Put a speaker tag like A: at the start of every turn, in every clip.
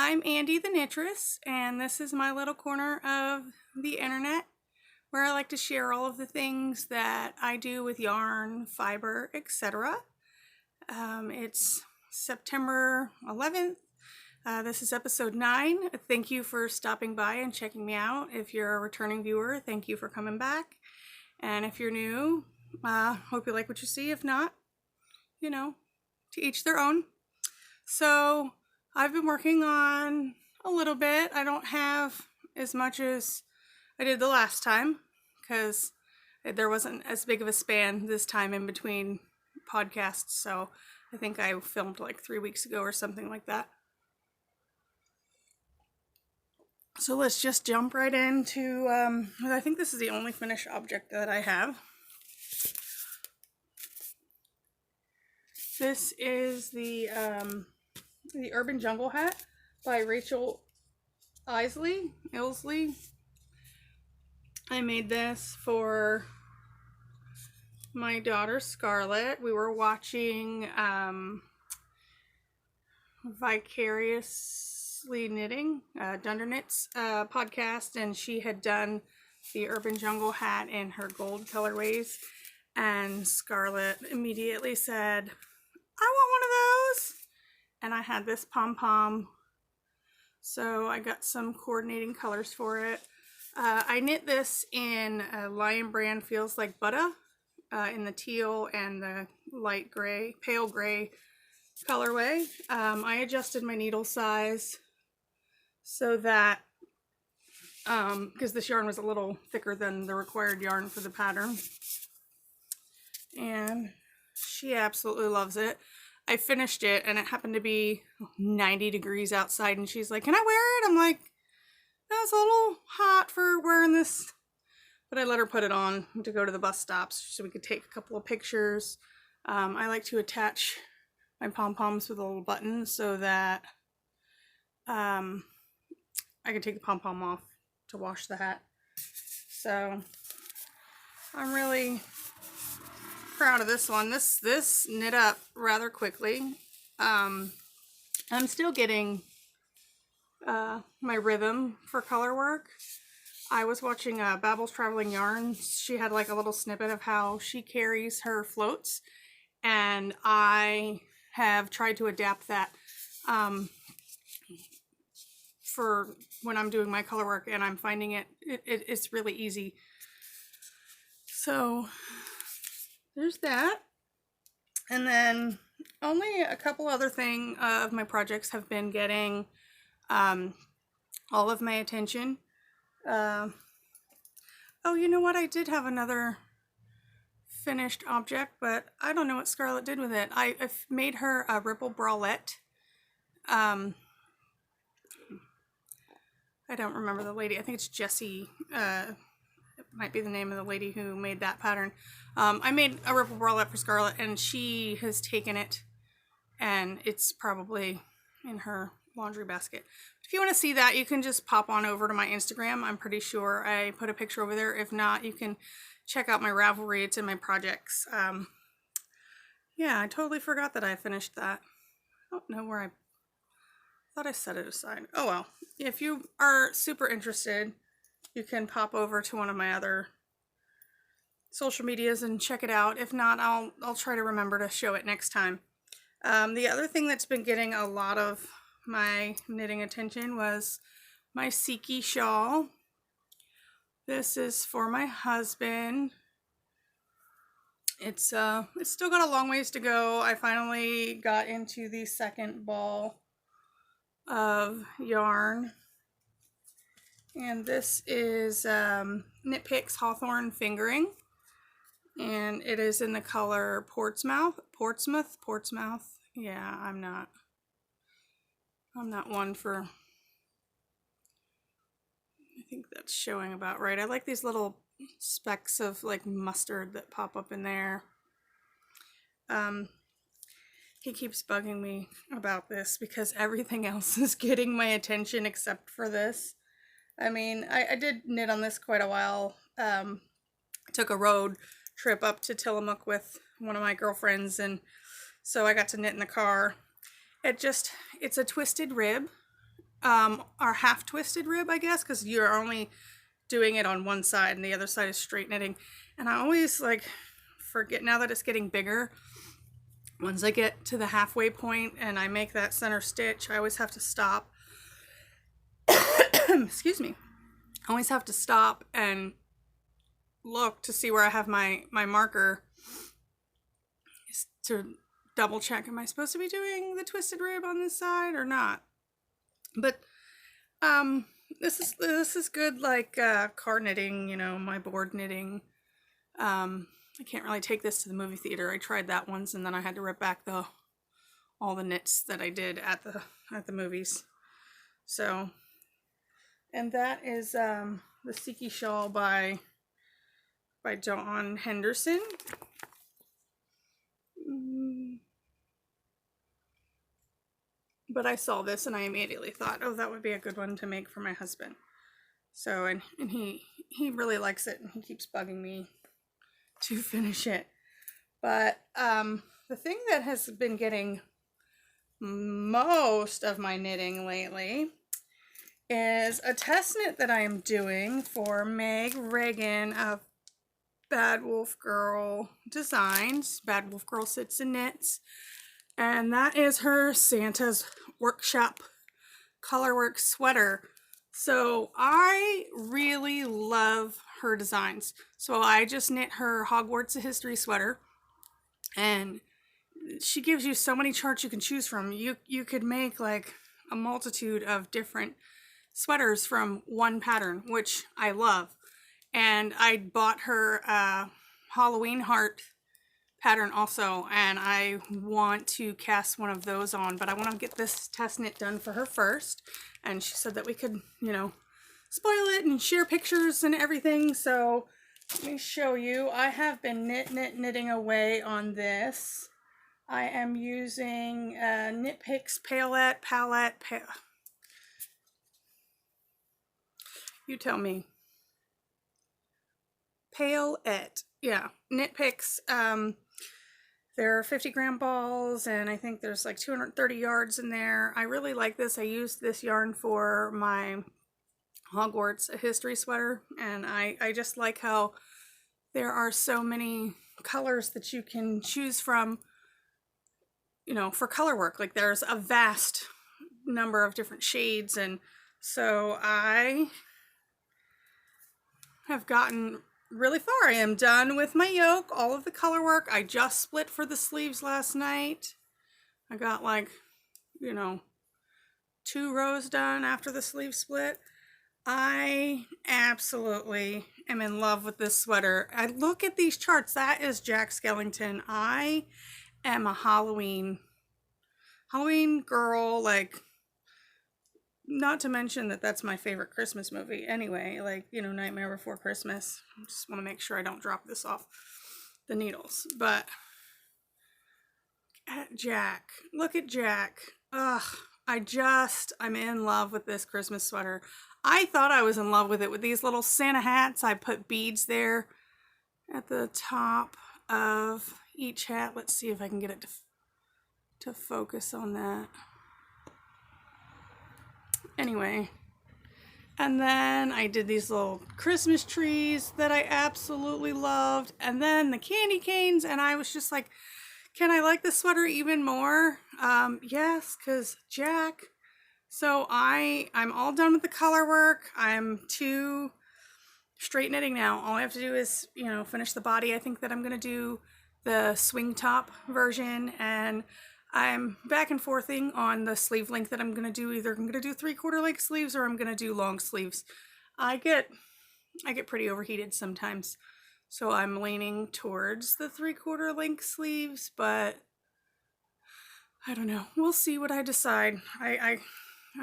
A: I'm Andi the Knittress, and this is my little corner of the internet where I like to share all of the things that I do with yarn, fiber, etc. It's September 11th. This is episode 9. Thank you for stopping by and checking me out. If you're a returning viewer, thank you for coming back. And if you're new, hope you like what you see. If not, you know, to each their own. So I've been working on a little bit. I don't have as much as I did the last time because there wasn't as big of a span this time in between podcasts. So I think I filmed like 3 weeks ago or something like that. So let's just jump right into, I think this is the only finished object that I have. This is the Urban Jungle Hat by Rachel Ilsley. I made this for my daughter Scarlett. We were watching Vicariously Knitting, Dunder Knits podcast, and she had done the Urban Jungle Hat in her gold colorways, and Scarlett immediately said, I want one of those. And I had this pom-pom, so I got some coordinating colors for it. I knit this in Lion Brand Feels Like Butter in the teal and the light gray, pale gray colorway. I adjusted my needle size so that, because this yarn was a little thicker than the required yarn for the pattern. And she absolutely loves it. I finished it and it happened to be 90 degrees outside and she's like, can I wear it? I'm like, that's a little hot for wearing this. But I let her put it on to go to the bus stops so we could take a couple of pictures. I like to attach my pom-poms with a little button so that I can take the pom-pom off to wash the hat. So I'm really proud of this one. This knit up rather quickly. I'm still getting my rhythm for color work. I was watching Babbles Traveling Yarns. She had like a little snippet of how she carries her floats, and I have tried to adapt that for when I'm doing my color work, and I'm finding it's really easy. So there's that. And then only a couple other of my projects have been getting all of my attention. Oh, you know what? I did have another finished object, but I don't know what Scarlett did with it. I've made her a ripple bralette. I don't remember the lady. I think it's Jessie. It might be the name of the lady who made that pattern. I made a ripple bralette for Scarlett, and she has taken it, and it's probably in her laundry basket. If you want to see that, you can just pop on over to my Instagram. I'm pretty sure I put a picture over there. If not, you can check out my Ravelry. It's in my projects. Yeah, I totally forgot that I finished that. I don't know where I thought I set it aside. Oh well. If you are super interested, you can pop over to one of my other social medias and check it out. If not, I'll try to remember to show it next time. The other thing that's been getting a lot of my knitting attention was my Siki shawl. This is for my husband. It's still got a long ways to go. I finally got into the second ball of yarn. And this is Knit Picks Hawthorne Fingering, and it is in the color Portsmouth. Yeah, I'm not one for, I think that's showing about right. I like these little specks of like mustard that pop up in there. He keeps bugging me about this because everything else is getting my attention except for this. I mean, I did knit on this quite a while. Took a road trip up to Tillamook with one of my girlfriends, and so I got to knit in the car. It's a twisted rib, our half twisted rib, I guess, because you're only doing it on one side and the other side is straight knitting. And I always like forget, now that it's getting bigger, once I get to the halfway point and I make that center stitch, I always have to stop. Excuse me. I always have to stop and look to see where I have my marker to double check. Am I supposed to be doing the twisted rib on this side or not? But this is good, like car knitting, you know, my board knitting. I can't really take this to the movie theater. I tried that once and then I had to rip back all the knits that I did at the movies. So, and that is the Siki shawl by Dawn Henderson. But I saw this and I immediately thought, oh, that would be a good one to make for my husband. So, and he really likes it and he keeps bugging me to finish it. But the thing that has been getting most of my knitting lately is a test knit that I am doing for Meg Reagan of Badwolf Girl Designs. Badwolf Girl Sits and Knits. And that is her Santa's Workshop Colorwork sweater. So I really love her designs. So I just knit her Hogwarts A History sweater. And she gives you so many charts you can choose from. You could make like a multitude of different sweaters from one pattern, which I love. And I bought her Halloween heart pattern also, and I want to cast one of those on, but I want to get this test knit done for her first. And she said that we could, you know, spoil it and share pictures and everything. So let me show you. I have been knitting away on this. I am using Knit Picks palette. You tell me. Palette. Yeah, Knit Picks. There are 50-gram balls, and I think there's like 230 yards in there. I really like this. I used this yarn for my Hogwarts A History sweater, and I just like how there are so many colors that you can choose from, you know, for color work. Like there's a vast number of different shades, and so I have gotten really far. I am done with my yoke, all of the color work. I just split for the sleeves last night. I got like, you know, 2 rows done after the sleeve split. I absolutely am in love with this sweater. I look at these charts. That is Jack Skellington. I am a Halloween girl, like, not to mention that that's my favorite Christmas movie anyway, like, you know, Nightmare Before Christmas. I just want to make sure I don't drop this off the needles. But at Jack, look at Jack. Ugh, I'm in love with this Christmas sweater. I thought I was in love with it with these little Santa hats. I put beads there at the top of each hat. Let's see if I can get it to focus on that. Anyway, and then I did these little Christmas trees that I absolutely loved, and then the candy canes, and I was just like, can I like this sweater even more? Yes, because Jack. So I'm all done with the color work. I'm to straight knitting now. All I have to do is, you know, finish the body. I think that I'm going to do the swing top version, and I'm back and forthing on the sleeve length that I'm going to do. Either I'm going to do 3/4 length sleeves or I'm going to do long sleeves. I get pretty overheated sometimes, so I'm leaning towards the 3/4 length sleeves, but I don't know. We'll see what I decide. I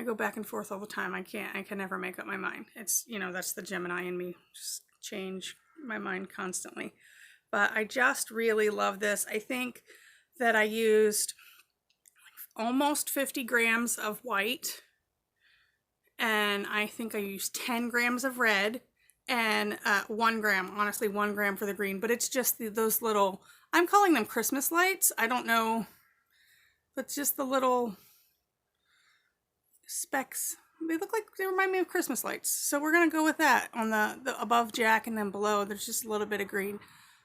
A: go back and forth all the time. I can never make up my mind. It's, you know, that's the Gemini in me. Just change my mind constantly. But I just really love this. I think that I used almost 50 grams of white, and I think I used 10 grams of red, and 1 gram, honestly 1 gram for the green. But it's just those little, I'm calling them Christmas lights. I don't know, but just the little specks they look like they remind me of Christmas lights. So we're going to go with that on the above jack, and then below there's just a little bit of green.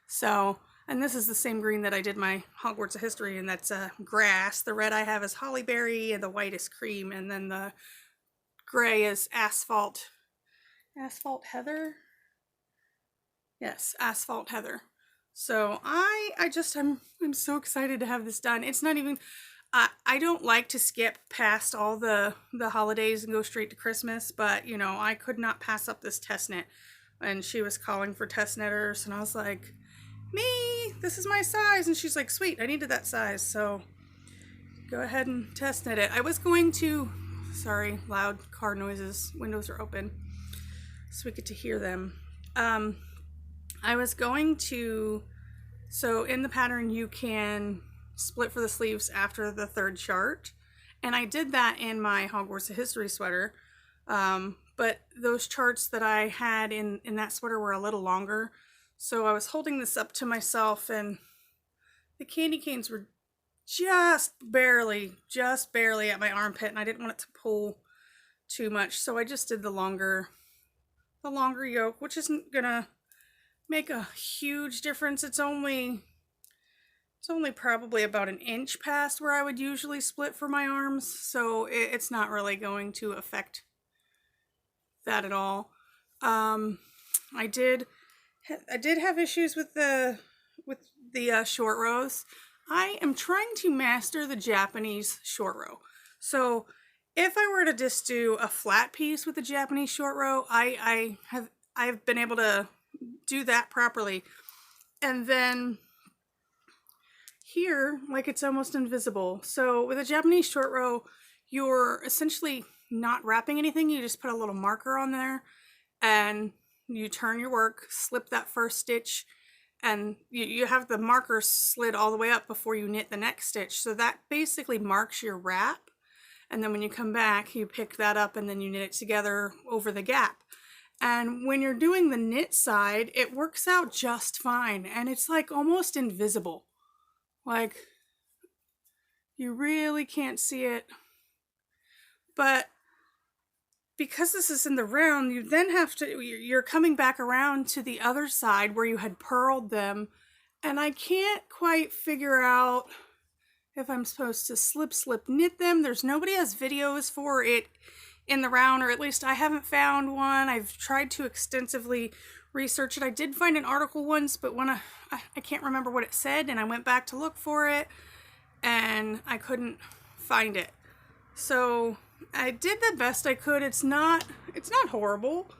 A: So, and this is the same green that I did my Hogwarts of History, and that's grass. The red I have is hollyberry, and the white is cream, and then the gray is asphalt heather. Yes, asphalt heather. So I'm so excited to have this done. It's not even, I don't like to skip past all the holidays and go straight to Christmas, but you know, I could not pass up this test knit. And she was calling for test knitters, and I was like, me, this is my size. And she's like, sweet, I needed that size. So go ahead and test knit it. I was going to, sorry, loud car noises, windows are open, so we get to hear them. I was going to, so in the pattern you can split for the sleeves after the third chart, and I did that in my Hogwarts of History sweater, but those charts that I had in that sweater were a little longer, so I was holding this up to myself, and the candy canes were just barely at my armpit, and I didn't want it to pull too much, so I just did the longer yoke, which isn't gonna make a huge difference. It's only probably about an inch past where I would usually split for my arms, so it's not really going to affect that at all. I did have issues with the short rows. I am trying to master the Japanese short row. So if I were to just do a flat piece with the Japanese short row, I've been able to do that properly. And then here, like, it's almost invisible. So with a Japanese short row, you're essentially not wrapping anything. You just put a little marker on there and you turn your work, slip that first stitch, and you have the marker slid all the way up before you knit the next stitch. So that basically marks your wrap. And then when you come back, you pick that up and then you knit it together over the gap. And when you're doing the knit side, it works out just fine. And it's like almost invisible. Like, you really can't see it. But because this is in the round, you then have to, you're coming back around to the other side where you had purled them. And I can't quite figure out if I'm supposed to slip, knit them. There's nobody has videos for it in the round, or at least I haven't found one. I've tried to extensively research it. I did find an article once, but when I can't remember what it said, and I went back to look for it, and I couldn't find it. So I did the best I could. It's not horrible,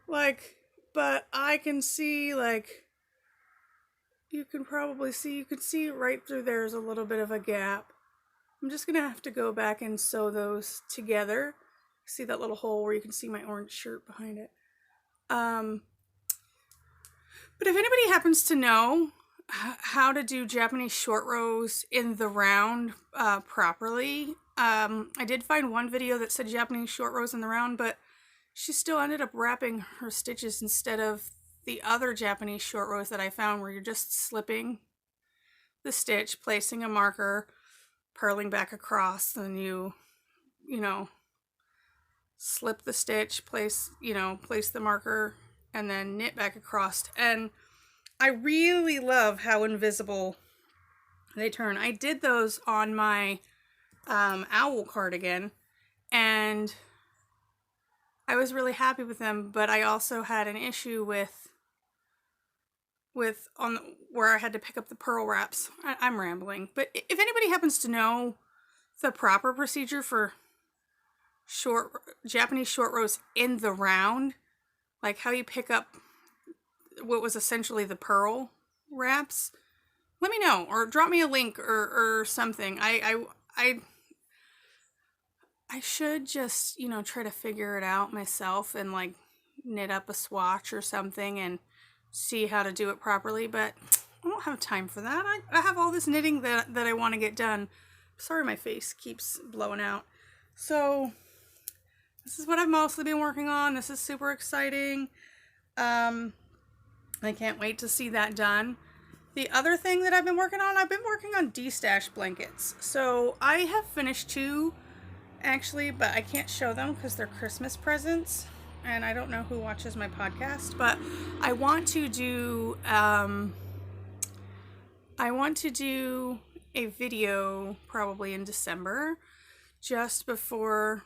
A: like, but I can see, like, you can see right through there's a little bit of a gap. I'm just gonna have to go back and sew those together. See that little hole where you can see my orange shirt behind it. But if anybody happens to know how to do Japanese short rows in the round properly, I did find one video that said Japanese short rows in the round, but she still ended up wrapping her stitches instead of the other Japanese short rows that I found, where you're just slipping the stitch, placing a marker, purling back across, and you know, slip the stitch, place the marker, and then knit back across. And I really love how invisible they turn. I did those on my owl cardigan, and I was really happy with them, but I also had an issue with where I had to pick up the purl wraps. I'm rambling, but if anybody happens to know the proper procedure for Japanese short rows in the round, like how you pick up what was essentially the purl wraps, let me know, or drop me a link or something. I should just, try to figure it out myself and like knit up a swatch or something and see how to do it properly, but I don't have time for that. I have all this knitting that I want to get done. Sorry, my face keeps blowing out. So this is what I've mostly been working on. This is super exciting. I can't wait to see that done. The other thing that I've been working on de-stash blankets. So I have finished 2 actually, but I can't show them because they're Christmas presents, and I don't know who watches my podcast, but I want to do a video probably in December, just before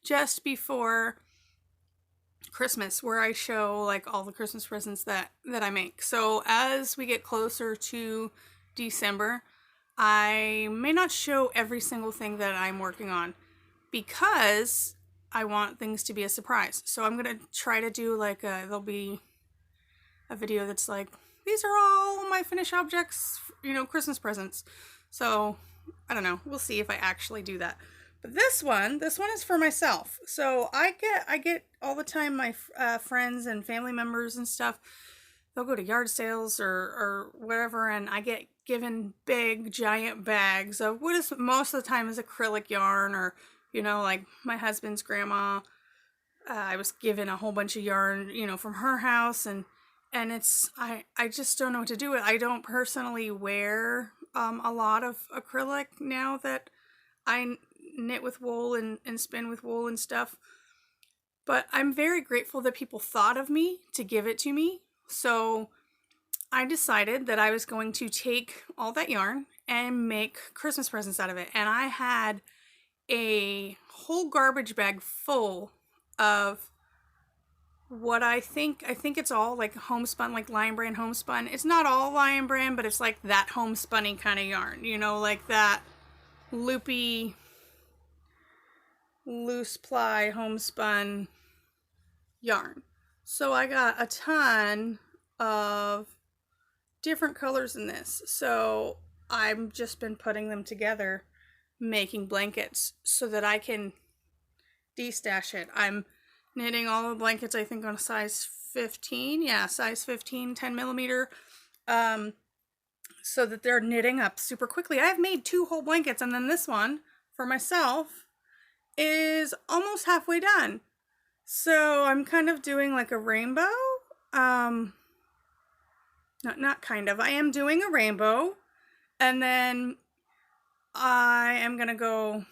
A: just before Christmas, where I show like all the Christmas presents that I make. So as we get closer to December, I may not show every single thing that I'm working on because I want things to be a surprise. So I'm going to try to do like there'll be a video that's like, these are all my finished objects, Christmas presents. So I don't know. We'll see if I actually do that. But this one is for myself. So I get all the time my friends and family members and stuff, they'll go to yard sales or whatever, and I get given big giant bags of what is most of the time is acrylic yarn, or like my husband's grandma, I was given a whole bunch of yarn from her house, and it's I just don't know what to do with it. I don't personally wear a lot of acrylic now that I knit with wool and spin with wool and stuff, but I'm very grateful that people thought of me to give it to me. So I decided that I was going to take all that yarn and make Christmas presents out of it, and I had a whole garbage bag full of what I think it's all like homespun, like Lion Brand homespun. It's not all Lion Brand, but it's like that homespunny kind of yarn, like that loopy, loose ply homespun yarn. So I got a ton of different colors in this. So I've just been putting them together, making blankets so that I can de-stash it. I'm knitting all the blankets, I think, on a size 15. Yeah, size 15, 10 millimeter. So that they're knitting up super quickly. I've made 2 whole blankets, and then this one for myself is almost halfway done. So I'm kind of doing like a rainbow. Not kind of. I am doing a rainbow, and then I am going to go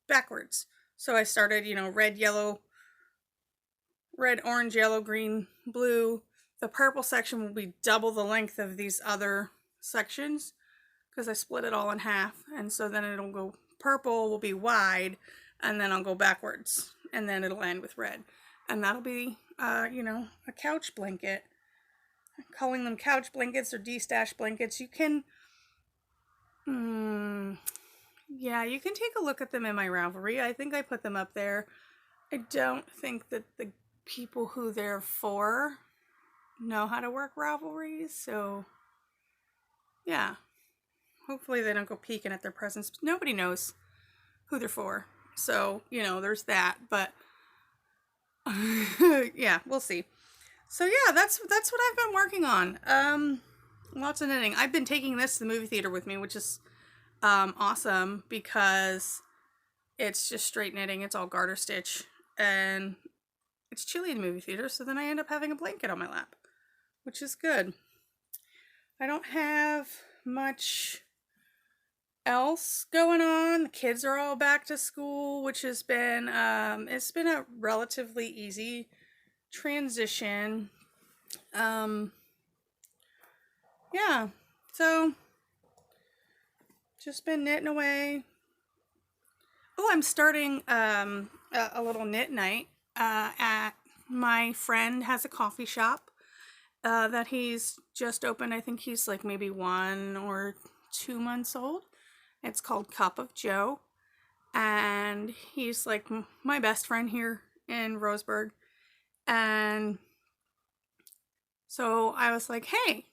A: backwards. So I started, red, orange, yellow, green, blue. The purple section will be double the length of these other sections because I split it all in half. And so then it'll go, purple will be wide, and then I'll go backwards, and then it'll end with red. And that'll be, a couch blanket. I'm calling them couch blankets or de-stash blankets. You can, you can take a look at them in my Ravelry. I think I put them up there. I don't think that the people who they're for know how to work Ravelry, so yeah. Hopefully they don't go peeking at their presents. Nobody knows who they're for. So, there's that, but yeah, we'll see. So yeah, that's what I've been working on. Lots of knitting. I've been taking this to the movie theater with me, which is awesome because it's just straight knitting. It's all garter stitch, and it's chilly in the movie theater, so then I end up having a blanket on my lap, which is good. I don't have much else going on. The kids are all back to school, which has been it's been a relatively easy transition. Yeah, so just been knitting away. Oh, I'm starting a little knit night at my friend has a coffee shop that he's just opened. I think he's like maybe 1 or 2 months old. It's called Cup of Joe, and he's like my best friend here in Roseburg. And so I was like, hey,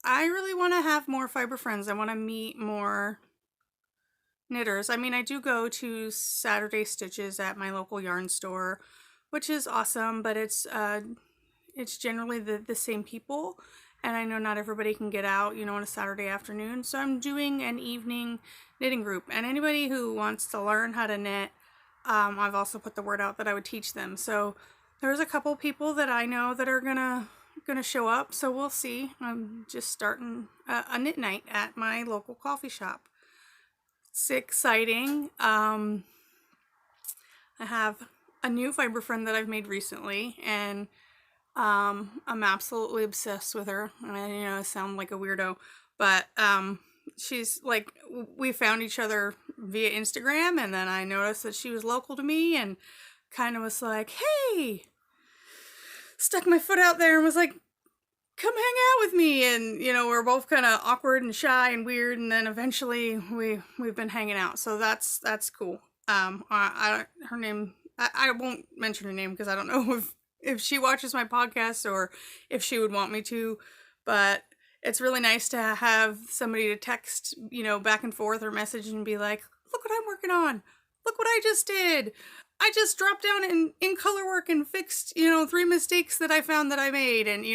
A: I really want to have more fiber friends. I want to meet more knitters. I mean, I do go to Saturday Stitches at my local yarn store, which is awesome, but it's generally the same people, and I know not everybody can get out, on a Saturday afternoon. So I'm doing an evening knitting group, and anybody who wants to learn how to knit, I've also put the word out that I would teach them. So there's a couple people that I know that are gonna show up, so we'll see. I'm just starting a knit night at my local coffee shop. It's exciting. I have a new fiber friend that I've made recently, and I'm absolutely obsessed with her. I sound like a weirdo, but she's like, we found each other via Instagram, and then I noticed that she was local to me, and kind of was like, hey, stuck my foot out there and was like, come hang out with me. And we're both kind of awkward and shy and weird, and then eventually we've been hanging out, so that's cool. Her name, I won't mention her name because I don't know if she watches my podcast or if she would want me to, but it's really nice to have somebody to text, back and forth or message and be like, look what I'm working on. Look what I just did. I just dropped down in color work and fixed, 3 mistakes that I found that I made. And,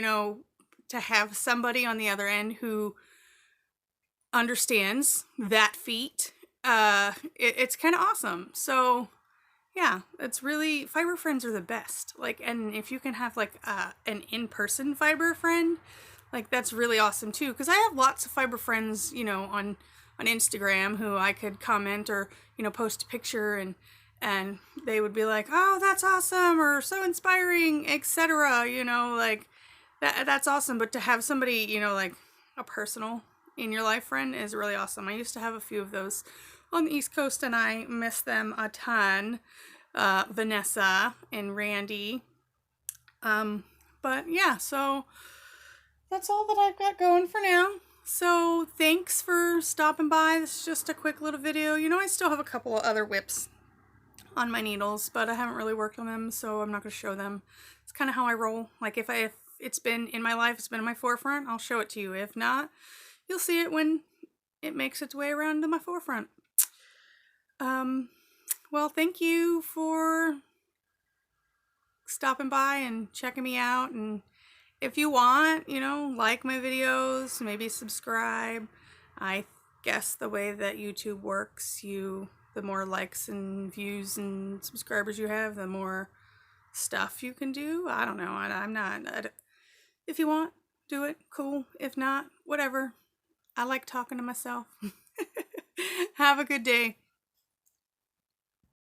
A: to have somebody on the other end who understands that feat, it's kind of awesome. So yeah, it's really, fiber friends are the best. Like, and if you can have like an in-person fiber friend, like that's really awesome too. Because I have lots of fiber friends, on Instagram who I could comment or, post a picture and they would be like, oh, that's awesome, or so inspiring, etc. Like that's awesome. But to have somebody, like a personal in your life friend is really awesome. I used to have a few of those on the East Coast, and I miss them a ton. Vanessa and Randy. But yeah, so that's all that I've got going for now. So thanks for stopping by. This is just a quick little video. I still have a couple of other whips on my needles, but I haven't really worked on them, so I'm not going to show them. It's kind of how I roll. Like if it's been in my life, it's been in my forefront, I'll show it to you. If not, you'll see it when it makes its way around to my forefront. Well, thank you for stopping by and checking me out. And if you want, like my videos, maybe subscribe. I guess the way that YouTube works, the more likes and views and subscribers you have, the more stuff you can do. I don't know. If you want, do it. Cool. If not, whatever. I like talking to myself. Have a good day.